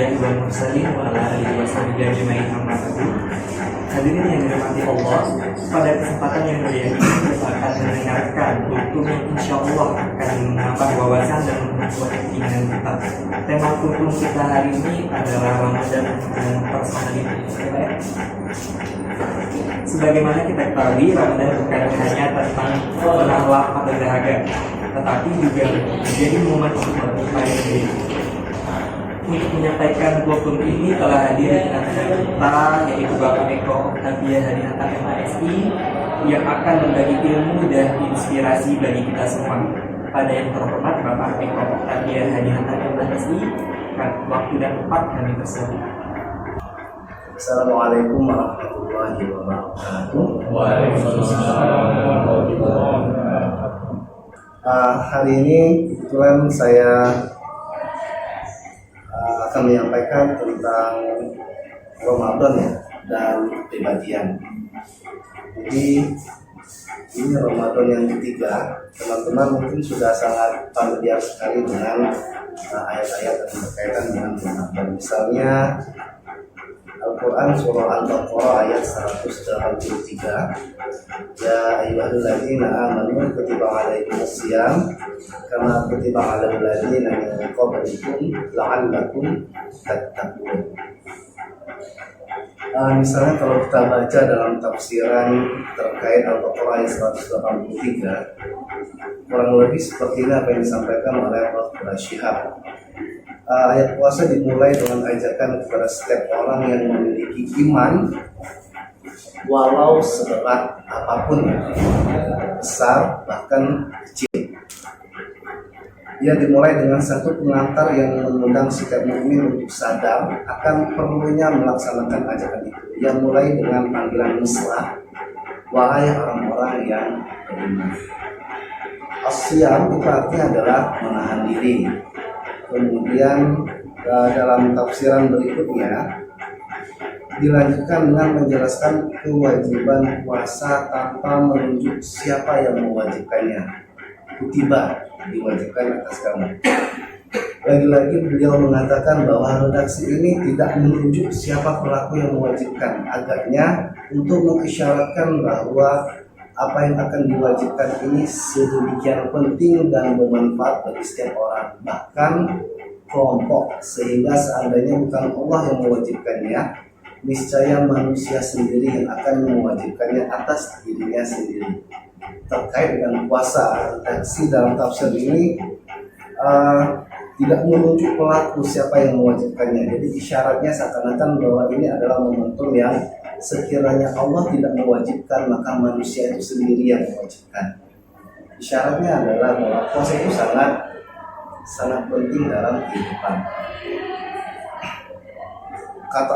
anbiya'i wal mursalin wa ala alihi wa sahbihi ajma'in amma ba'du. Hadirin yang dirahmati Allah, pada kesempatan yang mulia ini kita akan mendengarkan kultum yang insya Allah akan menambah wawasan dan memperkuat keinginan kita. Tema kultum kita hari ini adalah Ramadan dan personality. Sebagaimana kita ketahui, Ramadan bukan hanya tentang menolak atau dahaga, tetapi juga menjadi momen untuk berupaya diri. Untuk menyampaikan kultum ini telah hadir di tengah-tengah kita, yaitu Bapak Eko Octavia Hadinata MASI, yang akan membagi ilmu dan inspirasi bagi kita semua. Pada yang terhormat Bapak Eko Octavia Hadinata MASI, waktu dan tempat kami tersebut. Assalamualaikum warahmatullahi wabarakatuh. Waalaikumsalam warahmatullahi wabarakatuh. Hari ini kebetulan saya akan menyampaikan tentang Ramadan ya, dan kepribadian. Jadi ini Ramadan yang ketiga. Teman-teman mungkin sudah sangat familiar sekali dengan ayat-ayat yang berkaitan dengan Ramadan. Misalnya Al-Quran surah Al-Baqarah ayat 183, Ya ayyuhalladzina amanu kutiba alaikumusiyam kama kutiba alal ladzina min qablikum la'allakum tattaqun. Misalnya kalau kita baca dalam tafsiran terkait Al-Baqarah ayat 183, kurang lebih seperti ini apa yang disampaikan oleh Prof. Syihab. Ayat puasa dimulai dengan ajakan kepada setiap orang yang memiliki iman, walau seberat apapun, besar bahkan kecil. Ia dimulai dengan satu pengantar yang mengundang setiap mukmin untuk sadar akan perlunya melaksanakan ajakan itu. Ia mulai dengan panggilan mesra, wahai orang-orang yang beriman. As-siyam itu artinya adalah menahan diri. Kemudian dalam tafsiran berikutnya dilanjutkan dengan menjelaskan kewajiban puasa tanpa menunjuk siapa yang mewajibkannya. Kutiba, diwajibkan atas kamu. Lagi-lagi beliau mengatakan bahwa redaksi ini tidak menunjuk siapa pelaku yang mewajibkan. Agaknya untuk mengisyaratkan bahwa apa yang akan diwajibkan ini sedemikian penting dan bermanfaat bagi setiap orang, bahkan kelompok, sehingga seandainya bukan Allah yang mewajibkannya, niscaya manusia sendiri yang akan mewajibkannya atas dirinya sendiri. Terkait dengan puasa, redaksi dalam tafsir ini tidak menunjuk pelaku siapa yang mewajibkannya. Jadi isyaratnya seakan-akan bahwa ini adalah momentum yang sekiranya Allah tidak mewajibkan, maka manusia itu sendiri yang mewajibkan. Isyaratnya adalah bahwa puasa itu sangat penting dalam kehidupan. Kata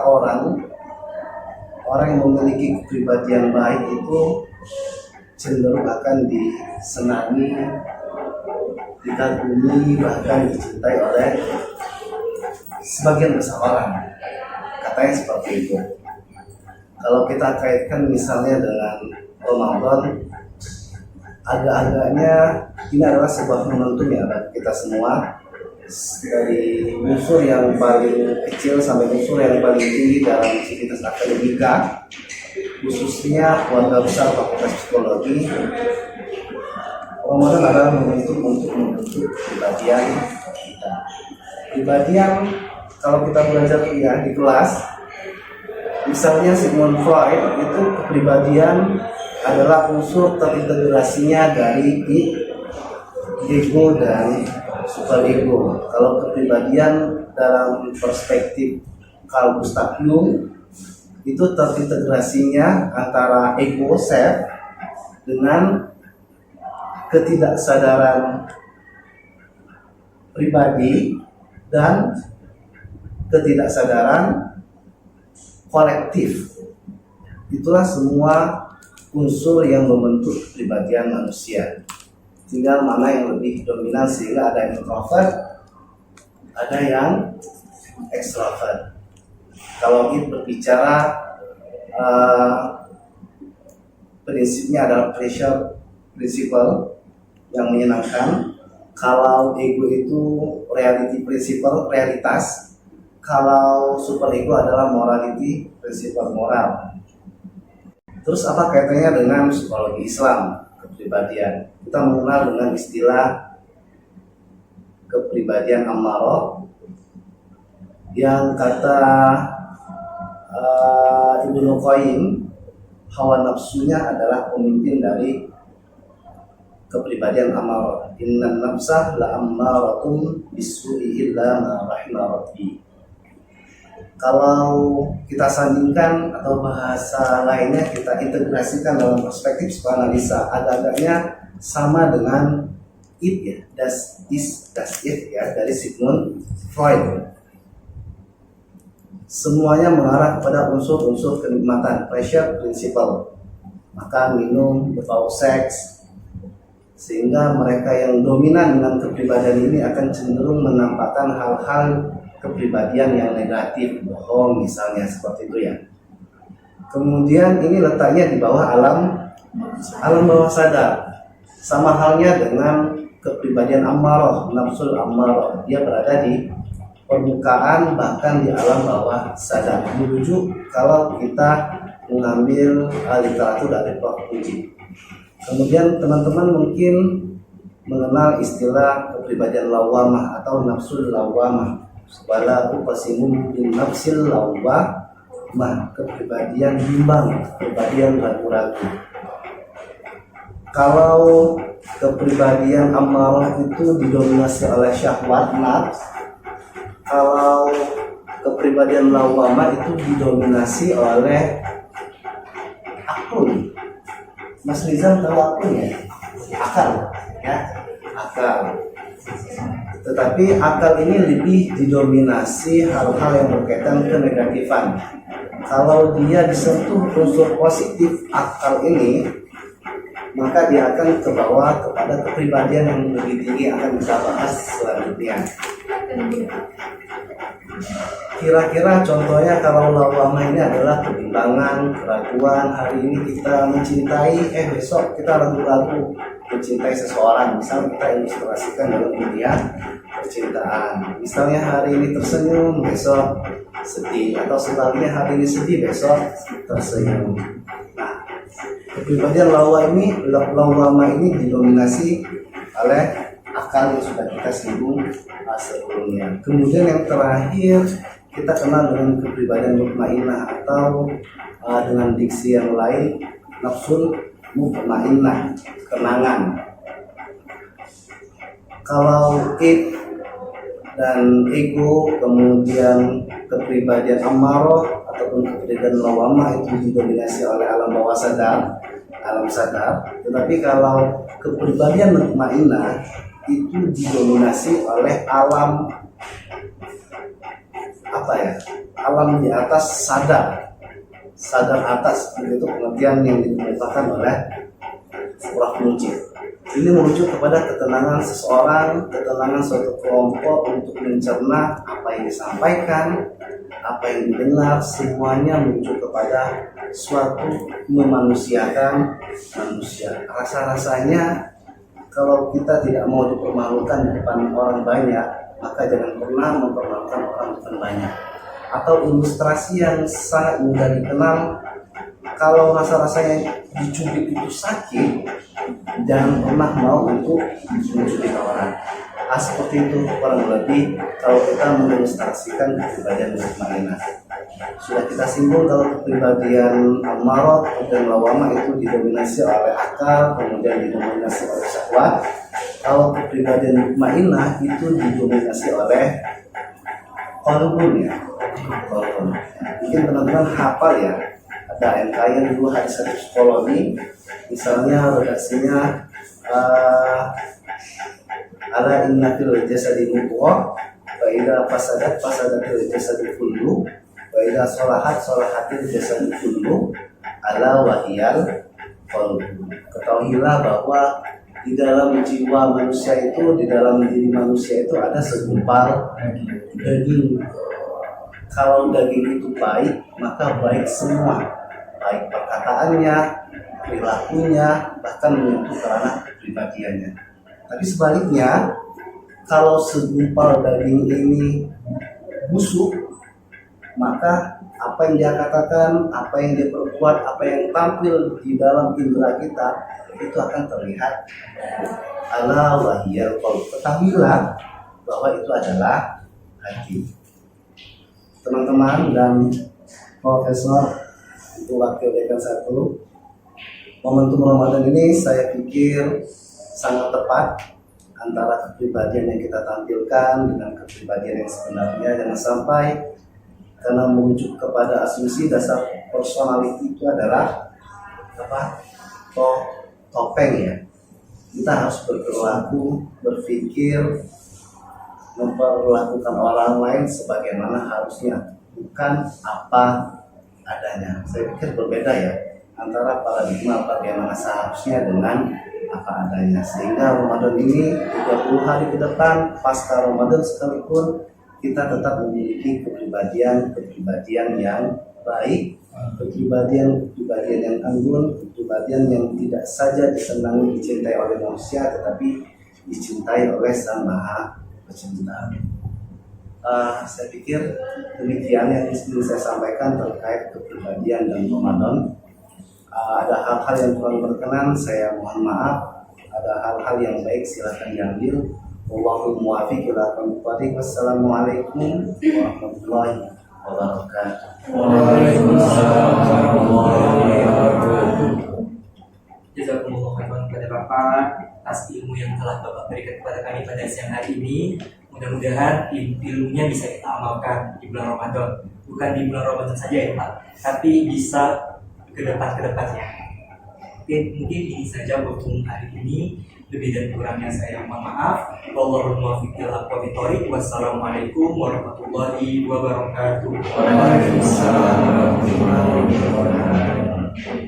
orang yang memiliki kepribadian baik itu cenderung akan disenangi, dikagumi, bahkan dicintai oleh sebagian besar orang. Katanya seperti itu. Kalau kita kaitkan misalnya dengan Ramadan, agak-agaknya ini adalah sebuah momentum ya bagi kita semua, dari unsur yang paling kecil sampai unsur yang paling tinggi dalam aktivitas akademika, khususnya keluarga besar Fakultas Psikologi. Ramadan adalah momentum untuk membentuk kepribadian kita. Kepribadian, kalau kita belajar kuliah di kelas, misalnya Sigmund Freud itu kepribadian adalah unsur terintegrasinya dari ego dan superego. Kalau kepribadian dalam perspektif Carl Gustav Jung itu terintegrasinya antara ego self dengan ketidaksadaran pribadi dan ketidaksadaran kolektif. Itulah semua unsur yang membentuk kepribadian manusia. Tinggal mana yang lebih dominan, sehingga ada yang introvert, ada yang extrovert. Kalau kita berbicara prinsipnya adalah pressure principle yang menyenangkan. Kalau ego itu reality principle, realitas. kalau super ego adalah morality, prinsipal moral. Terus apa kaitannya dengan psikologi Islam, kepribadian? Kita mengenal dengan istilah kepribadian ammarah yang kata Ibnu Qayyim, hawa nafsunya adalah pemimpin dari kepribadian ammarah. Innan nafsah la ammaratun bisu'i illa ma rahima rabbi. Kalau kita sandingkan atau bahasa lainnya kita integrasikan dalam perspektif psikoanalisa, agak-agaknya sama dengan it ya, das is das it ya, dari Sigmund Freud. Semuanya mengarah kepada unsur-unsur kenikmatan, pleasure principle, makan, minum, berbau seks, sehingga mereka yang dominan dengan kepribadian ini akan cenderung menampakkan hal-hal kepribadian yang negatif, bohong misalnya, seperti itu ya. Kemudian ini letaknya di bawah alam bawah sadar. Sama halnya dengan kepribadian ammarah, nafsul ammarah, dia berada di permukaan bahkan di alam bawah sadar. Merujuk kalau kita mengambil literatur dari Prof. Puji. Kemudian teman-teman mungkin mengenal istilah kepribadian lawamah atau nafsul lawamah. Wala uqasimu bin nafsil lawamah, kepribadian bimbang, kepribadian ragu-ragu. Kalau kepribadian ammarah itu didominasi oleh syahwat nafs, kalau kepribadian lawamah itu didominasi oleh akun. Mas Rizal tahu akun ya? Akal ya, akal. Tetapi akal ini lebih didominasi hal-hal yang berkaitan kenegatifan. Kalau dia disentuh unsur positif akal ini, maka dia akan terbawa kepada kepribadian yang lebih tinggi, akan kita bahas selanjutnya. Kira-kira contohnya kalau lawamah ini adalah kebimbangan, keraguan. Hari ini kita mencintai, besok kita ragu-ragu mencintai seseorang. Misal kita ilustrasikan dalam dunia percintaan. Misalnya hari ini tersenyum, besok sedih, atau sebaliknya hari ini sedih, besok tersenyum. Nah, kepribadian lawamah ini didominasi oleh akal yang sudah kita singgung sebelumnya. Kemudian yang terakhir kita kenal dengan kepribadian mutmainnah atau dengan diksi yang lain nafsul mutmainnah, kenangan. Kalau it dan ego, kemudian kepribadian ammarah ataupun kepribadian lawamah itu didominasi oleh alam bawah sadar, alam sadar. Tetapi kalau kepribadian mutmainnah itu didominasi oleh alam alam di atas sadar atas, itu pengertian yang dikemukakan oleh Prof. Puji. Ini merujuk kepada ketenangan seseorang, ketenangan suatu kelompok untuk mencerna apa yang disampaikan, apa yang didengar, semuanya merujuk kepada suatu memanusiakan manusia. Rasa-rasanya kalau kita tidak mau dipermalukan di depan orang banyak, maka jangan pernah mempermalukan orang di depan banyak. Atau ilustrasi yang sangat mudah dikenal, kalau rasa-rasanya dicubit itu sakit, jangan pernah mau untuk mencubit orang. Seperti itu kurang lebih kalau kita mengilustrasikan kepribadian mutmainnah. Sudah kita singgung kalau kepribadian ammarah dan lawamah itu didominasi oleh akal, kemudian didominasi oleh syahwat. Kalau kepribadian mutmainnah itu didominasi oleh qalbun ya. Mungkin teman-teman hafal ya, ada NKN dulu hadis psikologi, misalnya redaksinya ala inna fil jasadi mudghah wa idza fasadat fil jasadi kullu wa idza salahatil jasadi kullu ala wahiyal qalb. Ketahuilah bahwa di dalam jiwa manusia itu, di dalam diri manusia itu ada segumpal daging. Kalau daging itu baik, maka baik semua, baik perkataannya, perilakunya, bahkan menyentuh kerana kepribadiannya. Tapi sebaliknya, kalau segumpal daging ini busuk, maka apa yang dia katakan, apa yang dia perbuat, apa yang tampil di dalam indera kita itu akan terlihat. Ala wahiyal qaul. Ketahuilah bahwa itu adalah hati. Teman-teman dan Profesor itu wakil dekan 1, momentum Ramadan ini saya pikir sangat tepat antara kepribadian yang kita tampilkan dengan kepribadian yang sebenarnya. Jangan sampai karena merujuk kepada asumsi dasar personality itu adalah apa? Topeng ya. Kita harus berperilaku, berpikir, memperlakukan orang lain sebagaimana harusnya, bukan apa adanya. Saya pikir berbeda ya antara paradigma bagaimana seharusnya dengan apa adanya. Sehingga Ramadan ini 30 hari ke depan pasca Ramadan sekalipun kita tetap memiliki kepribadian yang baik, kepribadian yang anggun, kepribadian yang tidak saja disenangi dicintai oleh manusia tetapi dicintai oleh Sang Maha Pencipta. Saya pikir demikian yang ingin saya sampaikan terkait kepribadian dan Ramadan. Ada hal-hal yang kurang berkenan, saya mohon maaf. Ada hal-hal yang baik, silakan diambil. Wallahul muwaffiq ila aqwamit thoriq. Wassalamualaikum warahmatullahi wabarakatuh. Waalaikumsalam warahmatullahi wabarakatuh. Jazakumullah khairan kepada Bapak atas ilmu yang telah Bapak berikan kepada kami pada siang hari ini. Mudah-mudahan ilmunya bisa kita amalkan di bulan Ramadan. Bukan di bulan Ramadan saja ya Pak, tapi bisa ke depannya. Oke, mungkin ini saja untuk hari ini. Lebih dan kurangnya saya mohon maaf. Wallahul muwaffiq ila aqwamit thoriq. Wassalamualaikum warahmatullahi wabarakatuh. Waalaikumsalam warahmatullahi wabarakatuh.